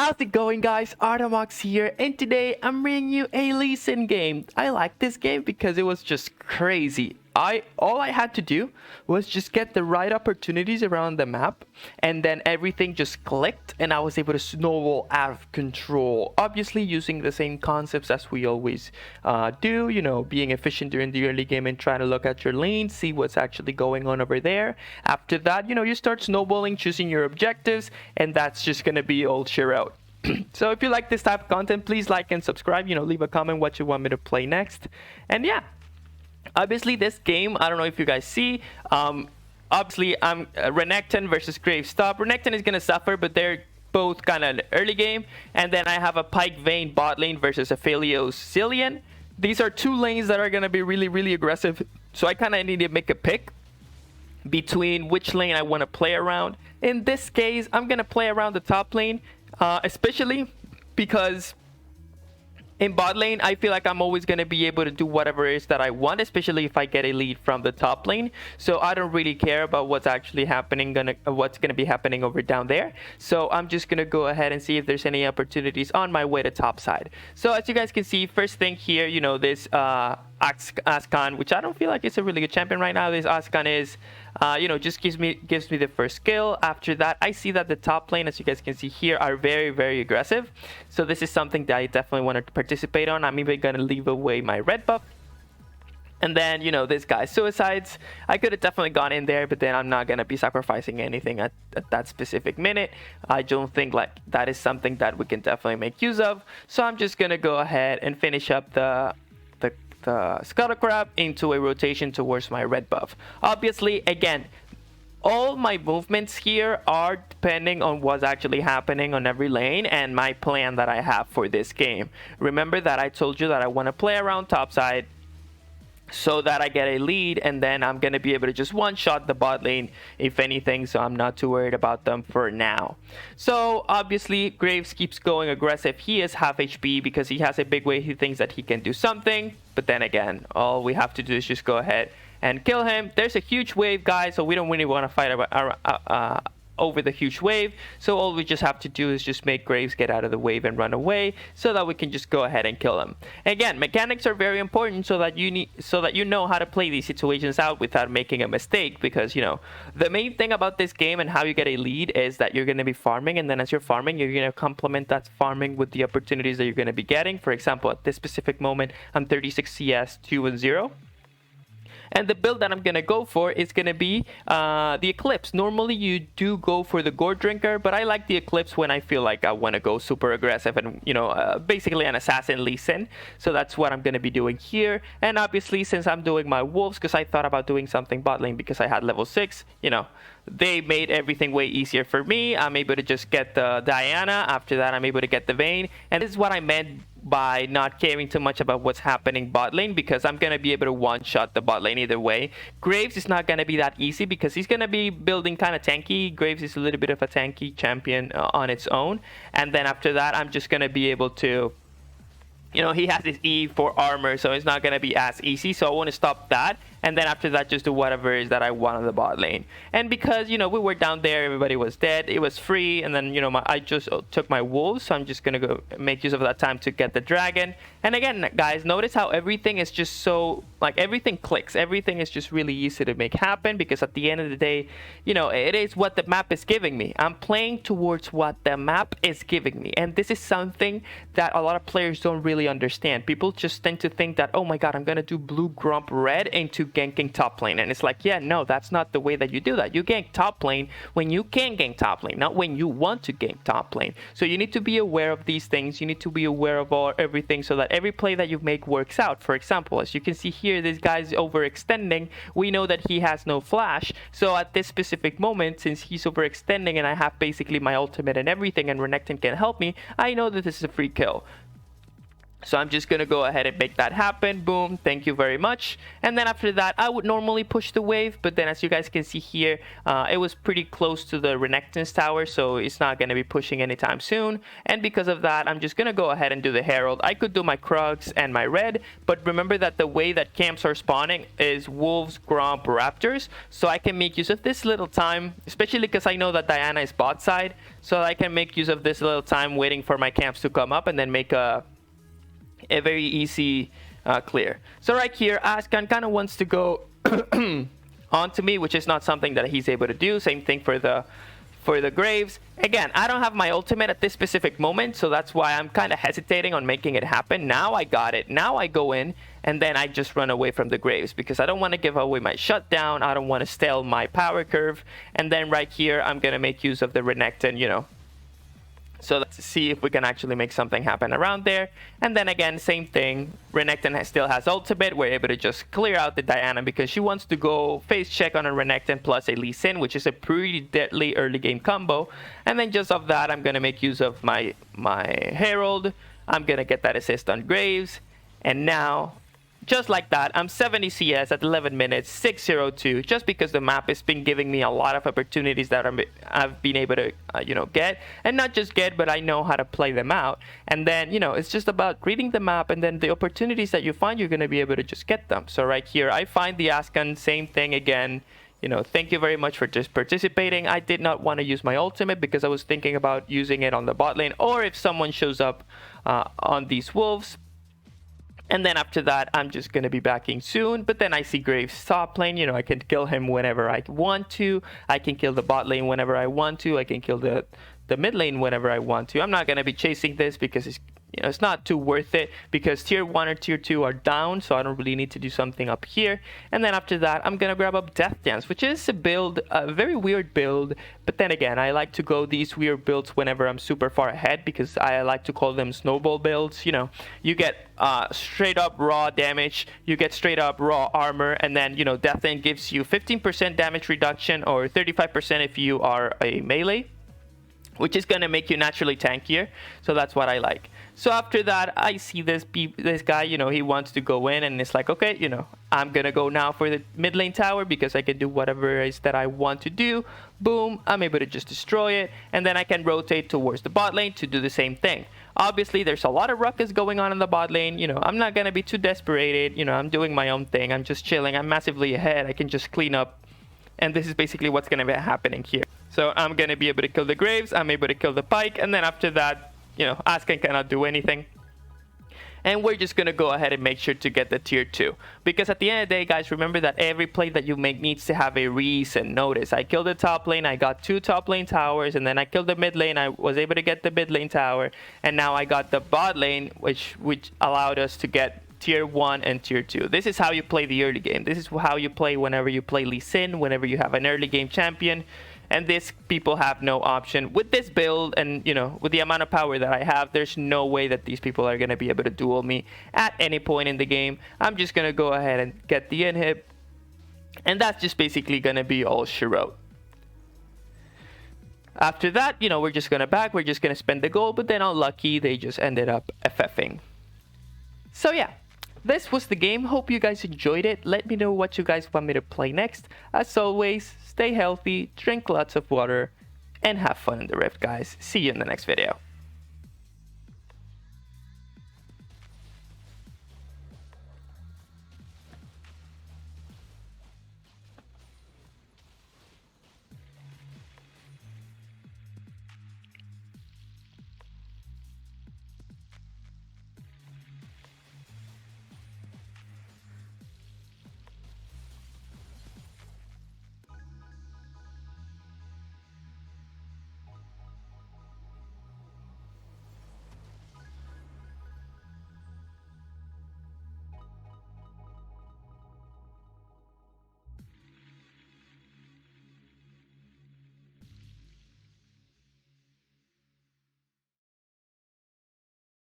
How's it going, guys? Arto here, and today I'm bringing you a Leeson game. I like this game because it was just crazy. All I had to do was just get the right opportunities around the map, and then everything just clicked, and I was able to snowball out of control. Obviously, using the same concepts as we always do, you know, being efficient during the early game and trying to look at your lane, see what's actually going on over there. After that, you know, you start snowballing, choosing your objectives, and that's just gonna be all share out. So if you like this type of content, please like and subscribe, you know, leave a comment what you want me to play next. And yeah, obviously this game, I don't know if you guys see, obviously I'm Renekton versus Graves top. Renekton is gonna suffer, but they're both kind of early game. And then I have a Pike Vayne bot lane versus a Phalios Cillian. These are two lanes that are gonna be really aggressive, so I kind of need to make a pick between which lane I want to play around. In this case, I'm gonna play around the top lane, especially because in bot lane, I feel like I'm always going to be able to do whatever it is that I want, especially if I get a lead from the top lane. So I don't really care about what's actually happening, what's going to be happening over down there. So I'm just going to go ahead and see if there's any opportunities on my way to top side. So as you guys can see, first thing here, you know, this Ascan, which I don't feel like it's a really good champion right now. This Ascan is, you know, just gives me the first skill. After that, I see that the top lane, as you guys can see here, are very aggressive. So this is something that I definitely want to participate on. I'm even going to leave away my red buff. And then, you know, this guy suicides. I could have definitely gone in there, but then I'm not going to be sacrificing anything at that specific minute. I don't think like that is something that we can definitely make use of. So I'm just going to go ahead and finish up the Scuttle Crab into a rotation towards my red buff. Obviously, again, all my movements here are depending on what's actually happening on every lane and my plan that I have for this game. Remember that I told you that I want to play around topside so that I get a lead, and then I'm going to be able to just one-shot the bot lane, if anything, so I'm not too worried about them for now. So, obviously, Graves keeps going aggressive. He is half HP because he has a big wave. He thinks that he can do something, but then again, all we have to do is just go ahead and kill him. There's a huge wave, guys, so we don't really want to fight over the huge wave. So all we just have to do is just make Graves get out of the wave and run away, so that we can just go ahead and kill him. Again, mechanics are very important so that you know how to play these situations out without making a mistake, because you know the main thing about this game and how you get a lead is that you're going to be farming, and then as you're farming, you're going to complement that farming with the opportunities that you're going to be getting. For example, at this specific moment, I'm 36 CS 2-0. And the build that I'm going to go for is going to be the Eclipse. Normally, you do go for the Gourd Drinker, but I like the Eclipse when I feel like I want to go super aggressive and, you know, basically an assassin Leeson. So that's what I'm going to be doing here. And obviously, since I'm doing my Wolves, because I thought about doing something bot lane because I had level 6, you know, they made everything way easier for me. I'm able to just get the Diana. After that, I'm able to get the Vayne. And this is what I meant by not caring too much about what's happening bot lane, because I'm going to be able to one-shot the bot lane either way. Graves is not going to be that easy because he's going to be building kind of tanky. Graves is a little bit of a tanky champion on its own. And then after that, I'm just going to be able to, you know, he has his E for armor, so it's not going to be as easy. So I want to stop that. And then after that, just do whatever it is that I want on the bot lane. And because, you know, we were down there, everybody was dead, it was free. And then, you know, I just took my wolves. So I'm just going to go make use of that time to get the dragon. And again, guys, notice how everything is just so, like, everything clicks. Everything is just really easy to make happen, because at the end of the day, you know, it is what the map is giving me. I'm playing towards what the map is giving me. And this is something that a lot of players don't really understand. People just tend to think that, oh my god, I'm going to do blue, grump, red into ganking top lane. And it's like, yeah, no, that's not the way that you do that. You gank top lane when you can gank top lane, not when you want to gank top lane. So you need to be aware of these things. You need to be aware of everything so that every play that you make works out. For example, as you can see here, this guy's overextending. We know that he has no flash. So at this specific moment, since he's overextending and I have basically my ultimate and everything, and Renekton can help me, I know that this is a free kill. So I'm just gonna go ahead and make that happen. Boom, thank you very much. And then after that, I would normally push the wave, but then as you guys can see here, it was pretty close to the Renekton's tower, so it's not gonna be pushing anytime soon. And because of that, I'm just gonna go ahead and do the Herald. I could do my Krugs and my Red, but remember that the way that camps are spawning is Wolves, Gromp, Raptors, so I can make use of this little time, especially because I know that Diana is bot side, so I can make use of this little time waiting for my camps to come up and then make a very easy clear. So right here, Askan kind of wants to go onto me, which is not something that he's able to do. Same thing for the Graves. Again, I don't have my ultimate at this specific moment, so that's why I'm kind of hesitating on making it happen. Now I got it. Now I go in, and then I just run away from the Graves because I don't want to give away my shutdown. I don't want to stale my power curve. And then right here, I'm going to make use of the Renekton, you know. So let's see if we can actually make something happen around there. And then again, same thing. Renekton still has ultimate. We're able to just clear out the Diana because she wants to go face check on a Renekton plus a Lee Sin, which is a pretty deadly early game combo. And then just of that, I'm going to make use of my Herald. I'm going to get that assist on Graves. And now, just like that, I'm 70 CS at 11 minutes, 602, just because the map has been giving me a lot of opportunities that I've been able to, you know, get. And not just get, but I know how to play them out. And then, you know, it's just about reading the map, and then the opportunities that you find, you're going to be able to just get them. So right here, I find the Askan, same thing again. You know, thank you very much for just participating. I did not want to use my ultimate because I was thinking about using it on the bot lane, or if someone shows up on these wolves. And then after that, I'm just going to be backing soon. But then I see Graves top lane. You know, I can kill him whenever I want to. I can kill the bot lane whenever I want to. I can kill the mid lane whenever I want to. I'm not going to be chasing this because it's, you know, it's not too worth it because tier 1 or tier 2 are down, so I don't really need to do something up here. And then after that, I'm gonna grab up Death Dance, which is a build, a very weird build, but then again, I like to go these weird builds whenever I'm super far ahead because I like to call them snowball builds. You know, you get straight up raw damage, you get straight up raw armor, and then, you know, Death Dance gives you 15% damage reduction or 35% if you are a melee, which is going to make you naturally tankier. So that's what I like. So after that, I see this guy, you know, he wants to go in, and it's like, okay, you know, I'm going to go now for the mid lane tower because I can do whatever it is that I want to do. Boom, I'm able to just destroy it, and then I can rotate towards the bot lane to do the same thing. Obviously, there's a lot of ruckus going on in the bot lane. You know, I'm not going to be too desperate. You know, I'm doing my own thing. I'm just chilling. I'm massively ahead. I can just clean up, and this is basically what's going to be happening here. So I'm going to be able to kill the Graves, I'm able to kill the Pike, and then after that, you know, Askan cannot do anything. And we're just going to go ahead and make sure to get the tier 2. Because at the end of the day, guys, remember that every play that you make needs to have a reason. Notice, I killed the top lane, I got 2 top lane towers, and then I killed the mid lane, I was able to get the mid lane tower, and now I got the bot lane, which allowed us to get tier 1 and tier 2. This is how you play the early game. This is how you play whenever you play Lee Sin, whenever you have an early game champion. And this, people have no option. With this build and, you know, with the amount of power that I have, there's no way that these people are going to be able to duel me at any point in the game. I'm just going to go ahead and get the inhib. And that's just basically going to be all she wrote. After that, you know, we're just going to back. We're just going to spend the gold. But then unlucky, they just ended up FFing. So yeah. This was the game. Hope you guys enjoyed it. Let me know what you guys want me to play next. As always, stay healthy, drink lots of water, and have fun in the Rift, guys. See you in the next video.